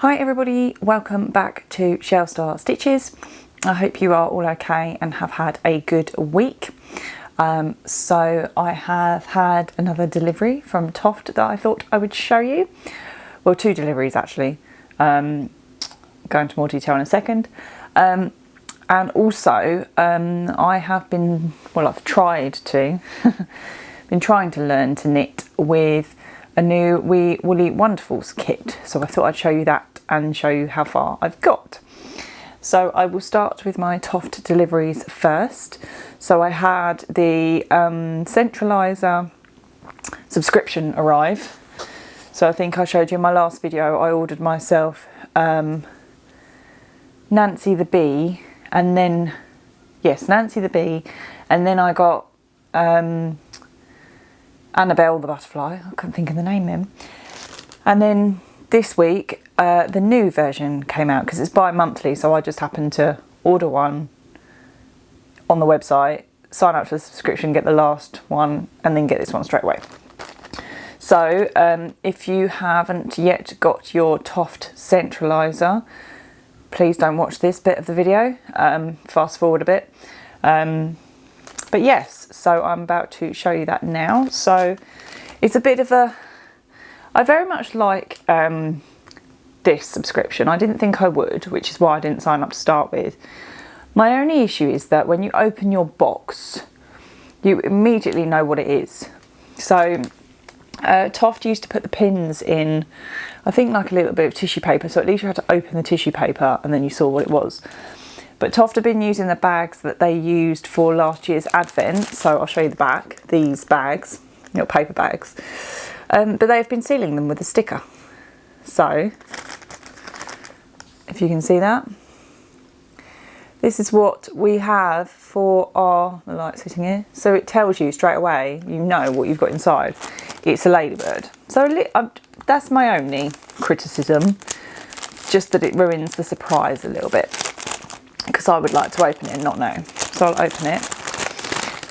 Hi everybody, welcome back to Shellstar Stitches. I hope you are all okay and have had a good week. So I have had another delivery from Toft that I thought I would show you. Well, two deliveries actually. Go into more detail in a second. And also I have been, well, I've tried to, been trying to learn to knit with a new Wee Woolly Wonderfuls kit. So I thought I'd show you that and show you how far I've got. So I will start with my Toft deliveries first. So I had the centraliser subscription arrive. So I think I showed you in my last video, I ordered myself Nancy the Bee, and then, yes, Nancy the Bee, and then I got Annabelle the Butterfly, I couldn't think of the name then. And then this week, the new version came out because it's bi-monthly, so I just happened to order one on the website, sign up to the subscription, get the last one, and then get this one straight away. So if you haven't yet got your Toft centraliser, please don't watch this bit of the video, fast forward a bit. But yes, so I'm about to show you that now. So it's a bit of a, I very much like this subscription. I didn't think I would, which is why I didn't sign up to start with. My only issue is that when you open your box, you immediately know what it is. So Toft used to put the pins in, I think, like a little bit of tissue paper, so at least you had to open the tissue paper and then you saw what it was. But Toft have been using the bags that they used for last year's advent, so I'll show you the back, these bags, little paper bags. But they've been sealing them with a sticker. So, if you can see that, this is what we have for our, the light's hitting here, so it tells you straight away, you know what you've got inside. It's a ladybird. So that's my only criticism, just that it ruins the surprise a little bit, because I would like to open it and not know. So I'll open it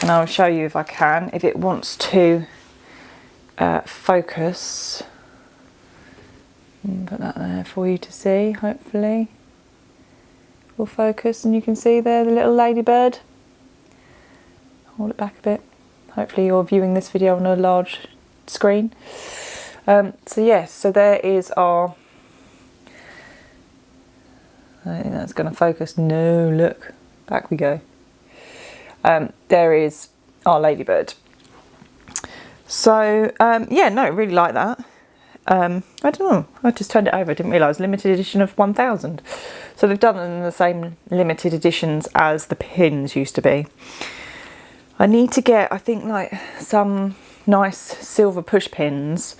and I'll show you if I can, if it wants to focus. Put that there for you to see, hopefully. Will focus and you can see there the little ladybird. Hold it back a bit. Hopefully you're viewing this video on a large screen. So yes, so there is our, I think that's going to focus. No, look, back we go. There is our ladybird. So yeah, no, really like that. I don't know, I just turned it over, I didn't realise, limited edition of 1000. So they've done them in the same limited editions as the pins used to be. I need to get, I think, like some nice silver push pins,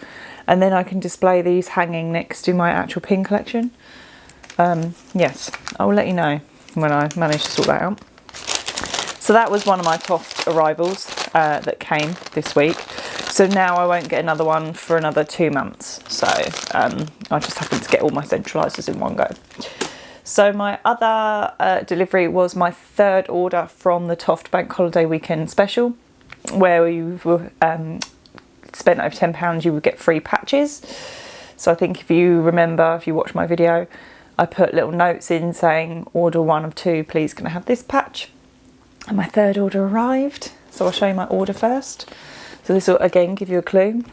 and then I can display these hanging next to my actual pin collection. Yes, I will let you know when I manage to sort that out. So that was one of my Toft arrivals that came this week. So now I won't get another one for another 2 months. So I just happened to get all my centralisers in one go. So my other delivery was my third order from the Toft Bank Holiday weekend special, where you spent over £10, you would get free patches. So I think if you remember, if you watch my video, I put little notes in saying order 1 of 2, please can I have this patch? And my third order arrived. So I'll show you my order first. So this will again give you a clue.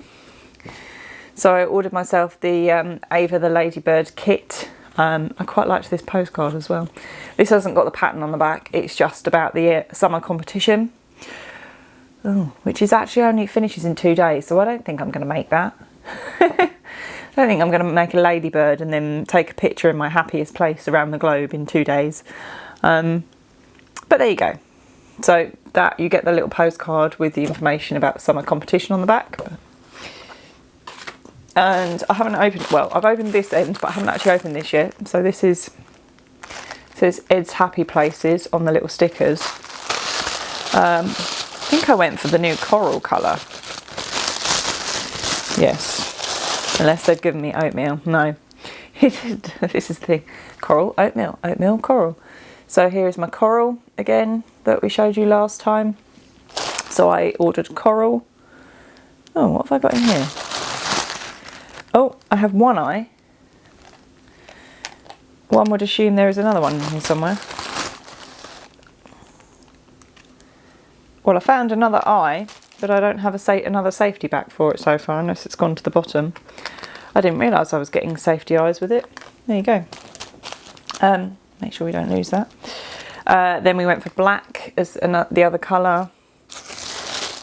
So I ordered myself the Ava the Ladybird kit. I quite liked this postcard as well. This hasn't got the pattern on the back, it's just about the summer competition. Oh, which is actually only finishes in 2 days, so I don't think I'm going to make that. I don't think I'm going to make a ladybird and then take a picture in my happiest place around the globe in 2 days. But there you go. So that you get the little postcard with the information about the summer competition on the back. And I haven't opened, well, I've opened this end, but I haven't actually opened this yet. So this is, it says Ed's Happy Places on the little stickers. I think I went for the new coral colour. Yes, unless they've given me oatmeal. No, this is the thing. Coral, oatmeal, oatmeal, coral. So here is my coral again that we showed you last time. So I ordered coral. Oh, what have I got in here? Oh, I have one eye. one would assume there is another one in here somewhere. Well, I found another eye, but I don't have another safety back for it so far, unless it's gone to the bottom. I didn't realise I was getting safety eyes with it. There you go. Make sure we don't lose that. Then we went for black as the other colour.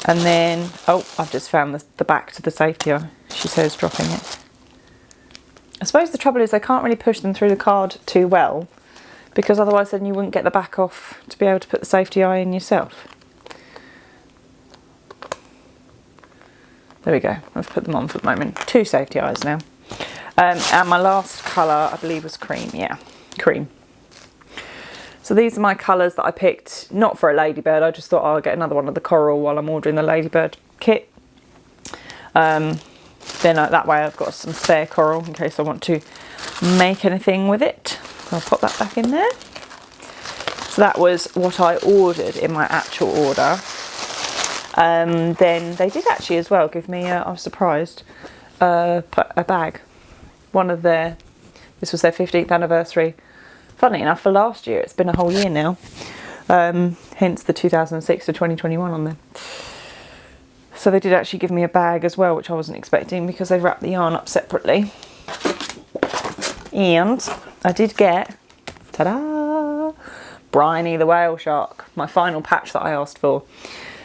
And then, oh, I've just found the back to the safety eye. She says dropping it. I suppose the trouble is they can't really push them through the card too well, because otherwise then you wouldn't get the back off to be able to put the safety eye in yourself. There we go, I've put them on for the moment. 2 safety eyes now. And my last colour, I believe, was cream. Yeah, cream. So these are my colours that I picked, not for a ladybird. I just thought I'll get another one of the coral while I'm ordering the ladybird kit. Then that way I've got some spare coral in case I want to make anything with it. So I'll pop that back in there. So that was what I ordered in my actual order. Then they did actually as well give me, I was surprised, a bag. This was their 15th anniversary. Funny enough, for last year, it's been a whole year now. Hence the 2006 to 2021 on there. So they did actually give me a bag as well, which I wasn't expecting because they wrapped the yarn up separately. And I did get, ta-da, Bryony the whale shark, my final patch that I asked for.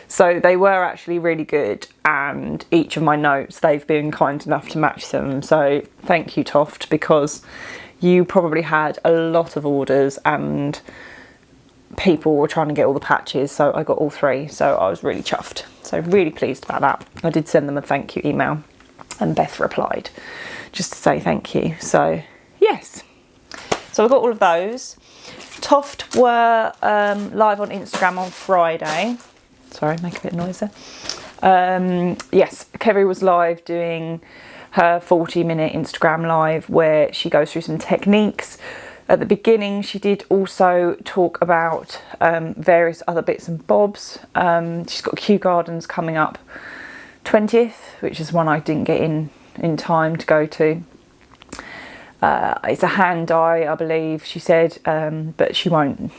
So they were actually really good, and each of my notes, they've been kind enough to match them. So thank you, Toft, because you probably had a lot of orders and people were trying to get all the patches, so I got all 3, so I was really chuffed. So really pleased about that. I did send them a thank you email and Beth replied just to say thank you. So yes, so I got all of those. Toft were live on Instagram on Friday. Sorry, make a bit of noise there. Yes, Kerry was live doing her 40-minute Instagram live where she goes through some techniques. At the beginning, she did also talk about various other bits and bobs. She's got Kew Gardens coming up 20th, which is one I didn't get in time to go to. It's a hand dye, I believe, she said, but she won't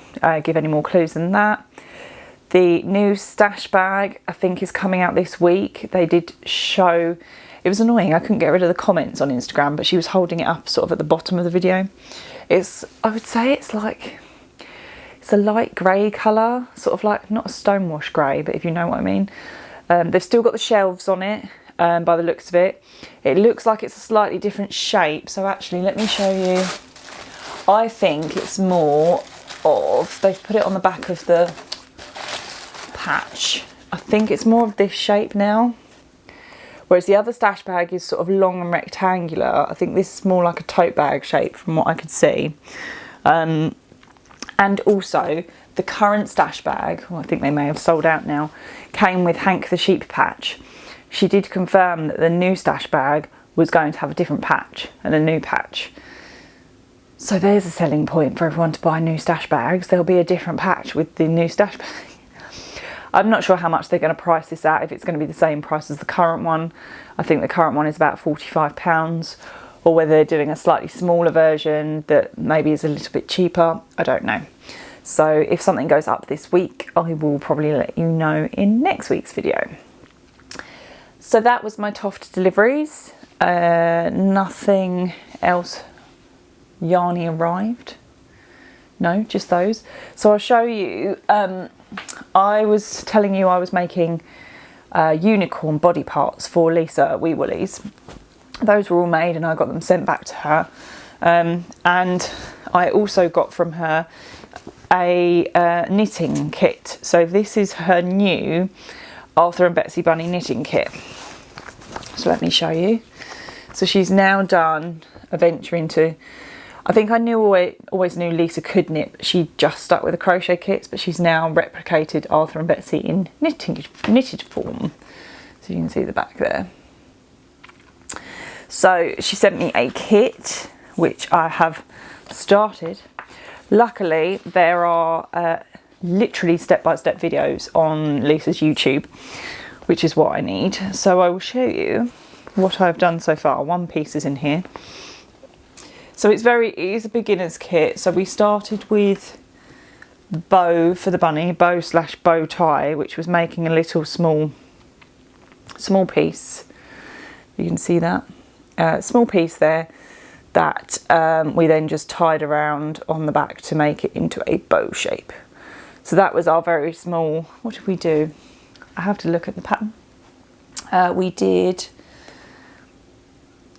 give any more clues than that. The new stash bag, I think, is coming out this week. They did show, it was annoying, I couldn't get rid of the comments on Instagram, but she was holding it up sort of at the bottom of the video. I would say it's a light grey colour, sort of like, not a stonewash grey, but if you know what I mean. They've still got the shelves on it, by the looks of it. It looks like it's a slightly different shape, so actually let me show you. I think it's more of, they've put it on the back of the patch. I think it's more of this shape now. Whereas the other stash bag is sort of long and rectangular. I think this is more like a tote bag shape from what I could see. And also the current stash bag, well, I think they may have sold out now, came with Hank the sheep patch. She did confirm that the new stash bag was going to have a different patch and a new patch. So there's a selling point for everyone to buy new stash bags. There'll be a different patch with the new stash bag. I'm not sure how much they're going to price this at, if it's going to be the same price as the current one. I think the current one is about £45, or whether they're doing a slightly smaller version that maybe is a little bit cheaper. I don't know. So if something goes up this week, I will probably let you know in next week's video. So that was my Toft deliveries. Nothing else yarny arrived. No, just those. So I'll show you. I was telling you I was making unicorn body parts for Lisa at Wee Woolies. Those were all made and I got them sent back to her. And I also got from her a knitting kit. So this is her new Arthur and Betsy Bunny knitting kit. So let me show you. So she's now done a venture into, I think I always knew Lisa could knit, but she just stuck with the crochet kits, but she's now replicated Arthur and Betsy in knitted form. So you can see the back there. So she sent me a kit, which I have started. Luckily, there are literally step-by-step videos on Lisa's YouTube, which is what I need. So I will show you what I've done so far. One piece is in here. So it is a beginner's kit. So we started with bow for the bunny, bow / bow tie, which was making a little small piece. You can see that small piece there that we then just tied around on the back to make it into a bow shape. So that was our very small. What did we do? I have to look at the pattern. We did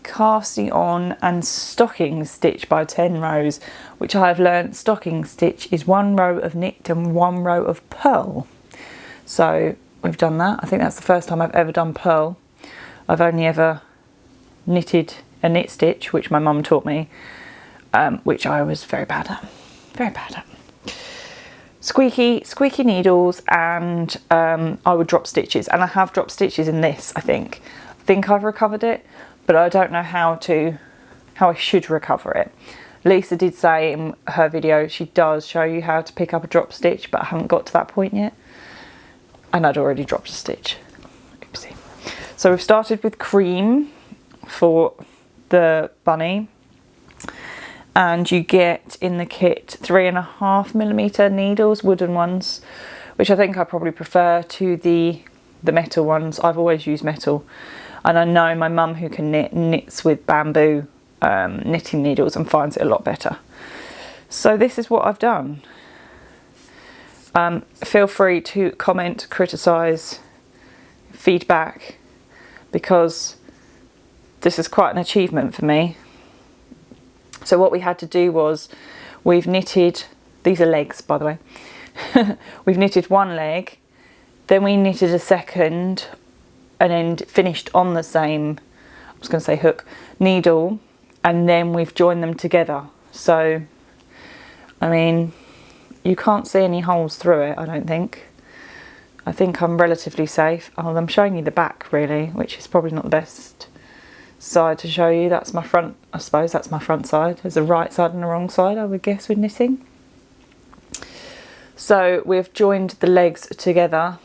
casting on and stocking stitch by 10 rows, which I have learnt stocking stitch is 1 row of knit and 1 row of purl. So we've done that. I think that's the first time I've ever done purl. I've only ever knitted a knit stitch, which my mum taught me, which I was very bad at. Squeaky needles, and I would drop stitches, and I have dropped stitches in this. I think I've recovered it, but I don't know how I should recover it. Lisa did say in her video she does show you how to pick up a drop stitch, but I haven't got to that point yet, and I'd already dropped a stitch. Oopsie. So we've started with cream for the bunny, and you get in the kit 3.5mm needles, wooden ones, which I think I probably prefer to the metal ones. I've always used metal, and I know my mum, who can knits with bamboo knitting needles and finds it a lot better. So this is what I've done. Feel free to comment, criticise, feedback, because this is quite an achievement for me. So what we had to do was, we've knitted, these are legs by the way, we've knitted one leg, then we knitted a second, and then finished on the same, I was going to say hook, needle, and then we've joined them together. So, I mean, you can't see any holes through it, I don't think. I think I'm relatively safe. Oh, I'm showing you the back really, which is probably not the best side to show you. That's my front, I suppose that's my front side. There's a right side and a wrong side, I would guess, with knitting. So we've joined the legs together.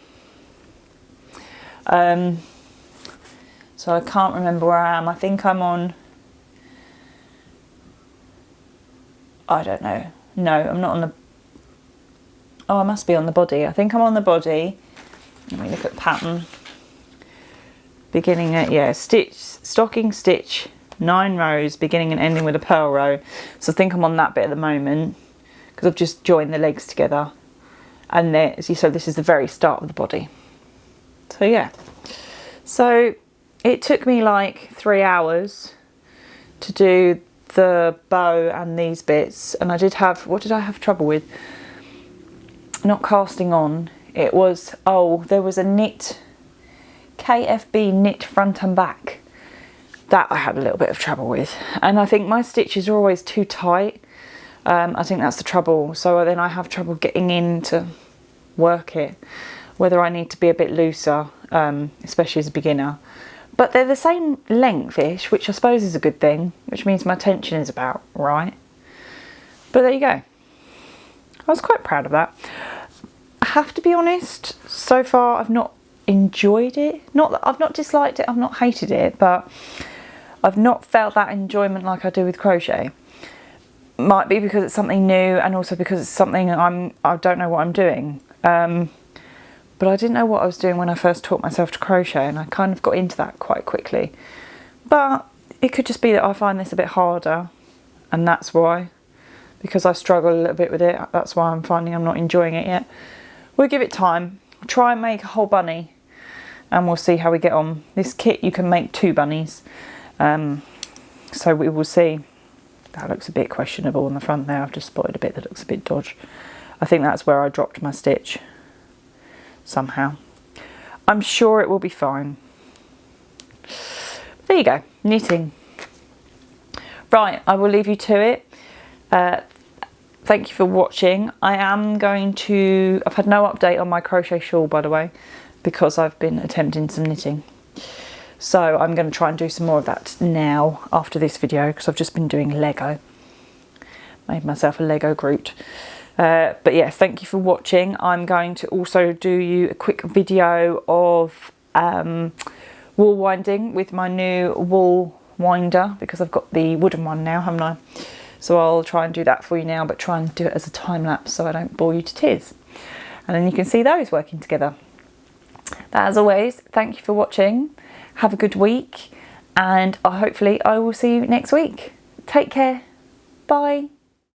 So I can't remember where I am. I think I'm on, I don't know. No, I'm not on the, oh, I must be on the body. I think I'm on the body. Let me look at the pattern. Beginning at, yeah, stocking stitch, 9 rows, beginning and ending with a purl row. So I think I'm on that bit at the moment, because I've just joined the legs together. And there, as you saw, this is the very start of the body. So yeah. So it took me like 3 hours to do the bow and these bits. And I did have, what did I have trouble with? Not casting on. It was, oh, there was a knit, KFB knit front and back. That I had a little bit of trouble with. And I think my stitches are always too tight. I think that's the trouble. So then I have trouble getting in to work it. Whether I need to be a bit looser, especially as a beginner. But they're the same length-ish, which I suppose is a good thing, which means my tension is about right. But there you go. I was quite proud of that. I have to be honest, so far I've not enjoyed it. Not that I've not disliked it, I've not hated it, but I've not felt that enjoyment like I do with crochet. Might be because it's something new, and also because it's something I don't know what I'm doing. But I didn't know what I was doing when I first taught myself to crochet, and I kind of got into that quite quickly. But it could just be that I find this a bit harder, and that's why. Because I struggle a little bit with it, that's why I'm finding I'm not enjoying it yet. We'll give it time. We'll try and make a whole bunny, and we'll see how we get on. This kit, you can make 2 bunnies. So we will see. That looks a bit questionable on the front there. I've just spotted a bit that looks a bit dodgy. I think that's where I dropped my stitch. Somehow. I'm sure it will be fine. There you go, knitting. Right, I will leave you to it. Thank you for watching. I've had no update on my crochet shawl, by the way, because I've been attempting some knitting. So I'm going to try and do some more of that now after this video, because I've just been doing Lego. Made myself a Lego Groot. But yes, thank you for watching. I'm going to also do you a quick video of wool winding with my new wool winder, because I've got the wooden one now, haven't I? So I'll try and do that for you now, but try and do it as a time lapse so I don't bore you to tears. And then you can see those working together. But as always, thank you for watching. Have a good week, and hopefully I will see you next week. Take care. Bye.